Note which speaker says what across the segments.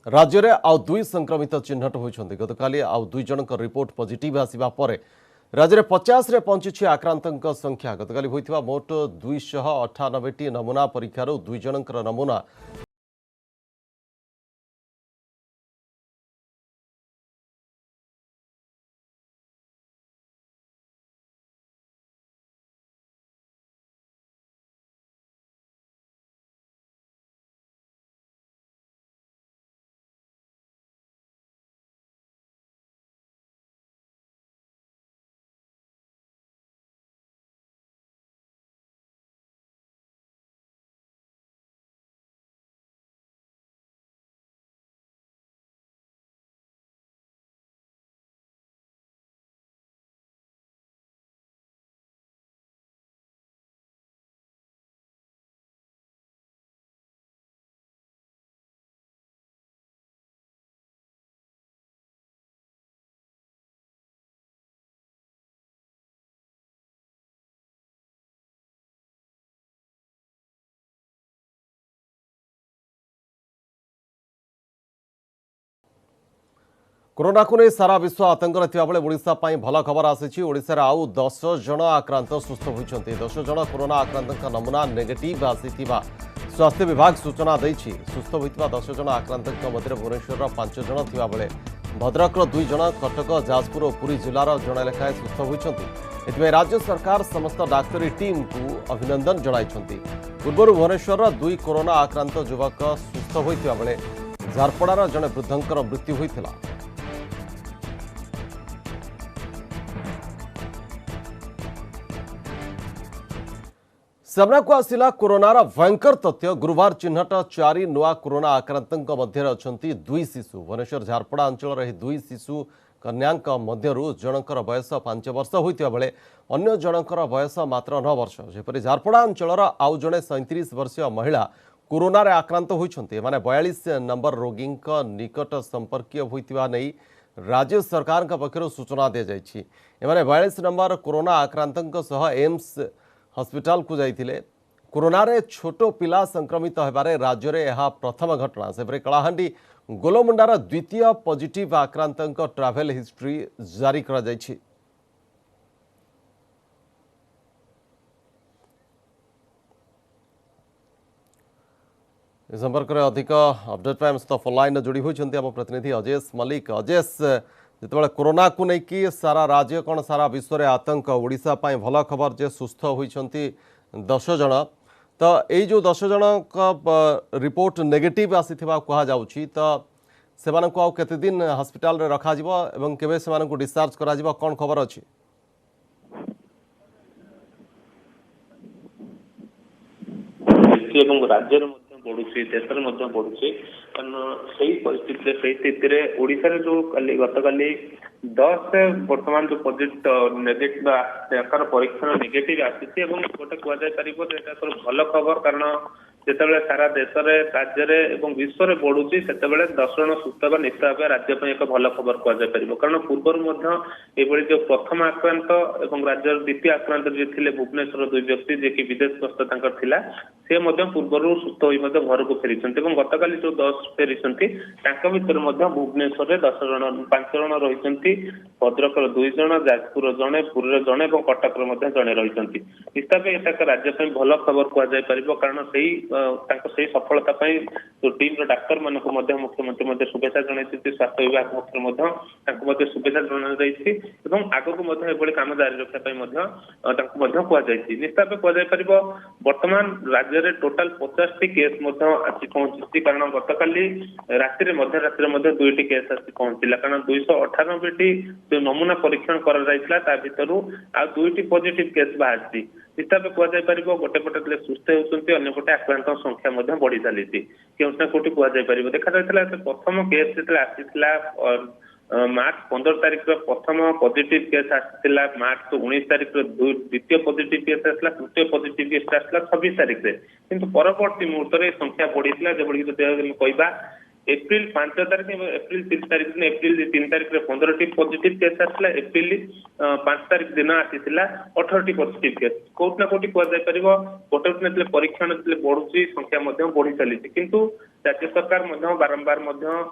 Speaker 1: राज्य में आउ दुई संक्रमित चिन्हट होती गतकाली आउ दुई जन रिपोर्ट पॉजिटिव आसिबा परे राज्य में 50 रे पहुंची आक्रांतों संख्या गतकाली होइथिबा मोट 298 नमूना परीक्षार दुई जन नमूना कोरोना को नहीं सारा विश्व आतंक बेले ओडिशा भल खबर आसी ओडिशा आउ 10 जन आक्रांत सुस्थ होती 10 जन कोरोना आक्रांत नमूना नेगेटिव आसी स्वास्थ्य विभाग सूचना देछि सुस्थ होता 10 जन आक्रांत मध्य भुवनेश्वर 5 जन थिबा बेले भद्रक 2 जन कटक जाजपुर और पुरी जिलार जड़े लेखाएं सुस्थ होती राज्य सरकार समस्त डाक्तरी टीम को अभिनंदन जणाइछन्ति पूर्व भुवनेश्वर 2 कोरोना आक्रांत युवक सुस्थ होता बेले झारपड़ार जड़े वृद्धंकर मृत्यु होता सामना को आसिला कोरोनार भयंकर तथ्य गुरुवार चिन्हट 4 नुआ कोरोना आक्रांतों मध्य अच्छा 2 शिशु भुवनेश्वर झारपड़ा अंचल 2 शिशु कन्या मध्यरु जनकर बयस 5 वर्ष होता बेले अन्य जनकर बयस मात्र 9 वर्ष जेपरि झारपड़ा अंचल आउ जड़े 37 वर्षीय महिला कोरोना रे आक्रांत होती 42 नंबर रोगी निकट संपर्क होता नहीं राज्य सरकार पक्षर सूचना दी जाइए 42 नंबर कोरोना आक्रांतों सह एम्स हॉस्पिटल को जाइए कोरोना रे छोटो पिला संक्रमित होबारे राज्य में यह प्रथम घटना से कलाहांडी गोलमुंडार द्वितीय पॉजिटिव आक्रांतों ट्रैवल हिस्ट्री जारी करा जाइछि। इस संपर्क में अधिक अपडेट पाई सहित फोन लाइन जोड़ी होती आम प्रतिनिधि अजेश मल्लिक। अजेश जिते कोरोना को लेकिन सारा राज्य कौन सारा विश्व में आतंक ओडिशा भल खबर जे सुस्थ होती 10 जन तो यही जो 10 जन रिपोर्ट नेगेटिव आसी कहुच्छी तो से केते दिन हॉस्पिटल रे रखा जिवो एवं केबे से डिस्चार्ज करा जिवो कौन खबर अच्छी
Speaker 2: राज्य बढ़ुची देश में बढ़ुची कारण से स्थिति ओडिशा जो गतकाली 10 बर्तमान जो पॉजिटिव नेगेटिव परीक्षण नेगेटिव आसी गोटे कह भल खबर कारण जिते सारा देश राज्य और विश्व में बढ़ुची से 10 जन सुस्थ निश्चित भाव राज्य एक भल खबर कहुपर कारण पूर्व ये जो प्रथम आक्रांत और राज्य द्वितीय आक्रांत जो थे भुवनेश्वर 2 व्यक्ति जी विदेश गस्त सी पूर्व सुस्थ हो घर को फेरी गतकाली जो 10 फेरी भर भुवनेश्वर 10 जन 5 जन रही भद्रक 2 जन जाजपुर जड़े पुरी जड़े और कटक जड़े रही निश्चित भाव राज्य भल खबर कहुपर कारण से सफलता जो टीम डाक्तर मान मुख्यमंत्री शुभेच्छा जन स्वास्थ्य विभाग पक्ष शुभेच्छा जन आग को कम जारी रखा कहुई निश्चित भाव कहुपर बर्तमान राज्य में टोटाल 50 केस आसी पहुंची कारण गतकाली राति मध्यरात्रि 2टी केस आसी पहुंचला कारण 298 जो नमूना परीक्षण कर भितर आ 2टी पॉजिटिव केस बाहरी निश्चित भाव कहुपर गोटे पटे सुस्थ होती अंपटे आक्रांत संख्या बढ़ी चली कौटना कौटी कहुपर देखा जाता प्रथम केस जो आसी मार्च 15 तारिख प्रथम पॉजिटिव केस आसाला मार्च 19 तारिख द्वितीय पॉजिटिव केस आसला तृतीय पॉजिटिव केस आसला 26 तारिख किंतु परवर्ती मुहूर्त में संख्या बढ़ीला जब कहवा एप्रिल 5 तारिख एप्रिल 3 तारिख एप्रिल 3 तारिख 15टी पॉजिटिव केस आसला एप्रिल 5 तारिख दिन आसीला 18टी पॉजिटिव केस कौटना कौटी कहुपर गोटे परीक्षण बढ़ुची संख्या बढ़ी चली किंतु राज्य सरकार मध्य बारंबार मध्य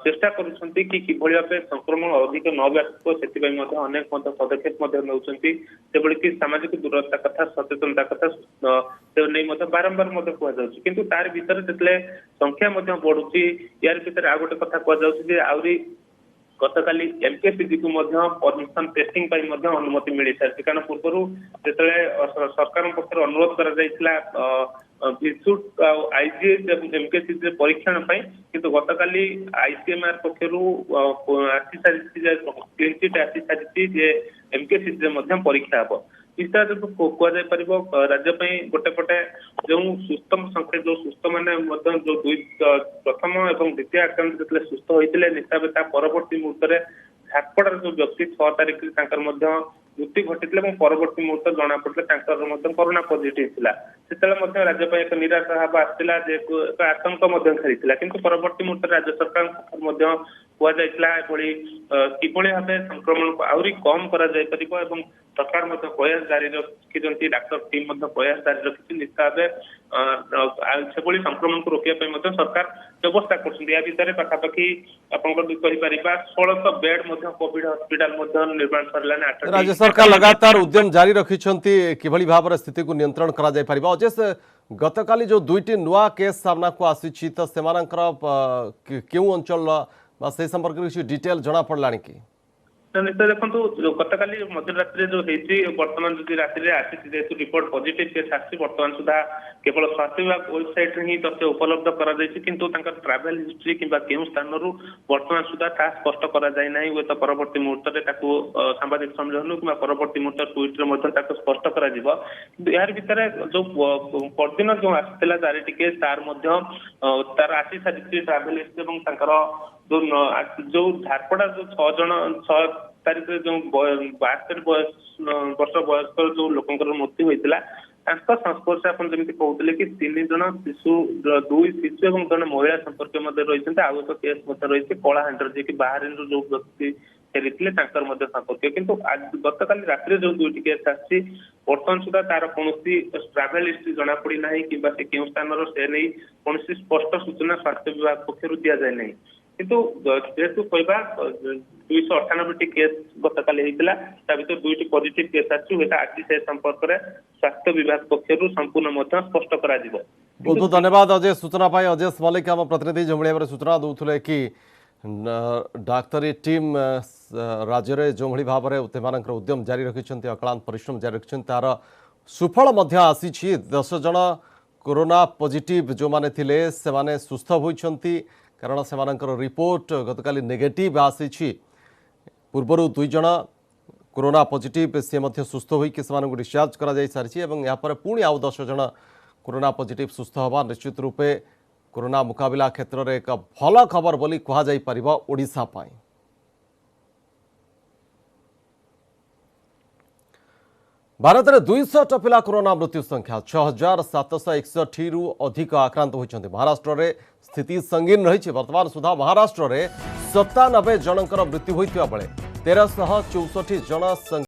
Speaker 2: चेष्टा करुछंती कि किभଳି भाबे संक्रमण अधिक न व्यापक सेति मध्य अनेक मध्य पदक्षेप मध्य नउछंती सेबळी कि सामाजिक दूरता कथा सचेतनता कथा से नहीं मध्य बारंबार मध्य कुआ जाउछि किंतु तार भीतर जेतले संख्या मध्य बढ़ुछि यार भीतर आ गोटे कथा कुआ जाउछि जे आउरी गतकाली एमकेसीजी को परमिशन टेस्टिंग पाई अनुमति मिली सारी कारण पूर्व जिते सरकार पक्ष अनुरोध कर भिसुट आईजीएस एमकेसीजी परीक्षण किंतु गतकाली आईसीएमआर पक्षर आसी सारी क्लीन चिट आसी सारी एमकेसीजी परीक्षा हम इस कह राज्य गोटे पटे जो सुस्थ संख्या जो सुस्थ माने जो दुई प्रथम और द्वितीय आक्रांत जो सुस्थ होते निश्चय परवर्ती मुहूर्त में झारपड़ार जो व्यक्ति 6 तारिख मृत्यु घटी परवर्ती मुहूर्त जना पड़े कोरोना पॉजिटिव थिला से राज्य एक निराशा भाव आसाला एक आतंक खेली किंतु परवर्ती मुहूर्त राज्य सरकार कि भाव संक्रमण को आहरी कम कर सरकार प्रयास जारी रखी डाक्टर टीम प्रयास जारी रखी निश्चय भाव संक्रमण को रोकने सरकार व्यवस्था कर पाखापाखि आप 1600 बेड कोविड हॉस्पिटल निर्माण सरला।
Speaker 1: राज्य सरकार लगातार उद्यम जारी रखिछंती किभली भाव स्थिति को नियंत्रण करा जाय परिबा। अजेस गतकाली जो दुईटी नुआ केस सामना को आसी तो सेमानकर केउ अंचल से संपर्क में डिटेल जना पड़ला कि
Speaker 2: निश्चय देखो गतकाली मध्यरात्रि जो बर्तमान जो रात्रि आसी जेहतु रिपोर्ट पॉजिटिव केस आसी बर्तमान सुधा केवल स्वास्थ्य विभाग वेबसाइट ही तथ्य उपलब्ध किंतु ट्रावेल हिस्ट्री किंबा केउ स्थान बर्तमान सुधा ता स्पष्ट करा जाय नाही हुए तो परवर्ती मुहूर्त में सांबादिक सम्मेलन कि परवर्ती मुहूर्त ट्वीट रे स्पष्ट करा जिवो किंतु यार भीतर जो परदिन जो आसीला 4टी केस तार आसी सारी ट्रावेल हिस्ट्री एवं तांकर जो झारपड़ा जो 6 जन 6 तारिख जो 72 वर्ष वयस्क जो लोकंकर मृत्यु होता संस्पर्श आप जमी कहते कि 3 जन शिशु 2 शिशु और जन महिला संपर्क रही आउ एक केस रही कलाहांडर जी बाहर जो व्यक्ति फेरी संपर्क किंतु गतकाली रात्रि जो 2टी केस आसी बर्तमान सुधा तार कौन ट्रावेल हिस्ट्री जना पड़ी ना कि केउ स्थान से नहीं कौन स्पष्ट सूचना स्वास्थ्य विभाग पक्षर दि जाए नहीं किंतु जेहेतु कहवा 298 केस गतकाली होता भर 2टी पॉजिटिव केस आज से संपर्क में स्वास्थ्य विभाग पक्षर संपूर्ण स्पष्ट करा जिवो।
Speaker 1: बहुत बहुत धन्यवाद अजय सूचना पाई। अजय मल्लिक आम प्रतिनिधि जो भाव में सूचना दूसरे कि डाक्तरी टीम राज्य में जो भाव में उद्यम जारी रखिंट अक्लांत परिश्रम जारी रखिंट तार सुफल आसी 10 जन कोरोना पॉजिटिव जो माने थिले से माने सुस्थ होइछंती कारण से रिपोर्ट गतकाली नेगेटिव आसी पूर्वर 2 जन कोरोना पॉजिटिव सी सुस्थ होइकि से डिस्चार्ज करा जाय सारी यापर पुणी आउ 10 जन कोरोना पॉजिटिव सुस्थ हवा निश्चित रूपे कोरोना मुकाबला क्षेत्र में एक भल खबर बोली कहा जाय परिबा ओडिशा पाई। भारत में 200 टपिला कोरोना मृत्यु संख्या 6761 रु अधिक आक्रांत होइछन्ते। महाराष्ट्र में स्थिति संगीन रही वर्तमान सुधा महाराष्ट्र में 97 जनकर मृत्यु होइतिबा बेले 1364 जन